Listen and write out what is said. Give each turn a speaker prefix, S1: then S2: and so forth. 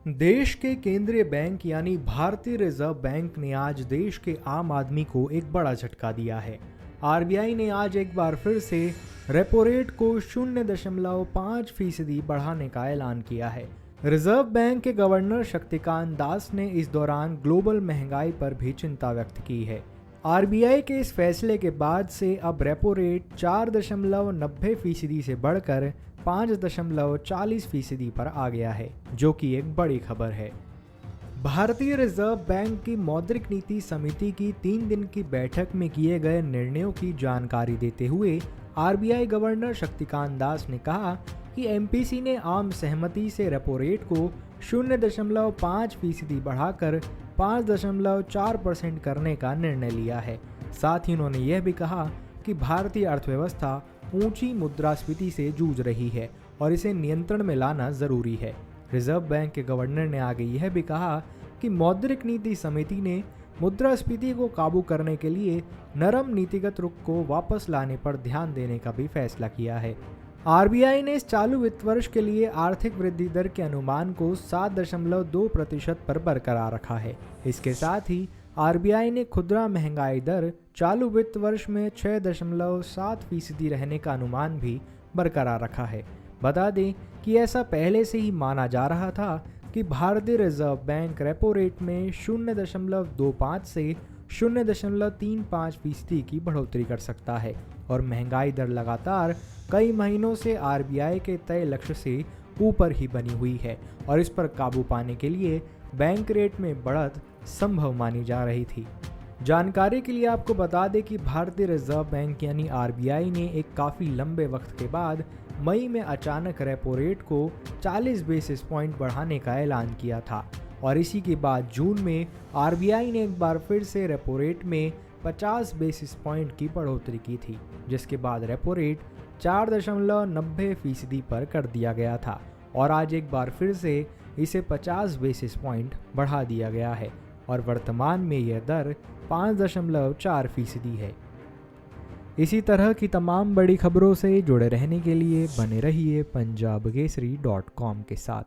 S1: देश के केंद्रीय बैंक यानी भारतीय रिजर्व बैंक ने आज देश के आम आदमी को एक बड़ा झटका दिया है। आरबीआई ने आज एक बार फिर से रेपो रेट को 0.5% बढ़ाने का ऐलान किया है। रिजर्व बैंक के गवर्नर शक्तिकांत दास ने इस दौरान ग्लोबल महंगाई पर भी चिंता व्यक्त की है। आरबीआई के इस फैसले के बाद से अब रेपो रेट 4.90% से बढ़कर 5.40% पर आ गया है, जो कि एक बड़ी खबर है। भारतीय रिजर्व बैंक की मौद्रिक नीति समिति की 3 दिन की बैठक में किए गए निर्णयों की जानकारी देते हुए आरबीआई गवर्नर शक्तिकांत दास ने कहा कि एमपीसी ने आम सहमति से रेपो रेट को 0.5% बढ़ाकर 5.4% करने का निर्णय लिया है। साथ ही उन्होंने यह भी कहा कि भारतीय अर्थव्यवस्था ऊंची मुद्रास्फीति से जूझ रही है और इसे नियंत्रण में लाना जरूरी है। रिजर्व बैंक के गवर्नर ने आगे यह भी कहा कि मौद्रिक नीति समिति ने मुद्रास्फीति को काबू करने के लिए नरम नीतिगत रुख को वापस लाने पर ध्यान देने का भी फैसला किया है। आरबीआई ने इस चालू वित्त वर्ष के लिए आर्थिक वृद्धि दर के अनुमान को 7.2% पर बरकरार रखा है। इसके साथ ही आरबीआई ने खुदरा महंगाई दर चालू वित्त वर्ष में 6.7% रहने का अनुमान भी बरकरार रखा है। बता दें कि ऐसा पहले से ही माना जा रहा था कि भारतीय रिजर्व बैंक रेपो रेट में 0.25 से 0.35% की बढ़ोतरी कर सकता है और महंगाई दर लगातार कई महीनों से आरबीआई के तय लक्ष्य से ऊपर ही बनी हुई है और इस पर काबू पाने के लिए बैंक रेट में बढ़त संभव मानी जा रही थी। जानकारी के लिए आपको बता दें कि भारतीय रिजर्व बैंक यानी आरबीआई ने एक काफ़ी लंबे वक्त के बाद मई में अचानक रेपो रेट को 40 बेसिस पॉइंट बढ़ाने का ऐलान किया था और इसी के बाद जून में आरबीआई ने एक बार फिर से रेपो रेट में 50 बेसिस पॉइंट की बढ़ोतरी की थी, जिसके बाद रेपो रेट 4.90% पर कर दिया गया था और आज एक बार फिर से इसे 50 बेसिस पॉइंट बढ़ा दिया गया है और वर्तमान में यह दर 5.4% है। इसी तरह की तमाम बड़ी खबरों से जुड़े रहने के लिए बने रहिए पंजाबकेसरी.com के साथ।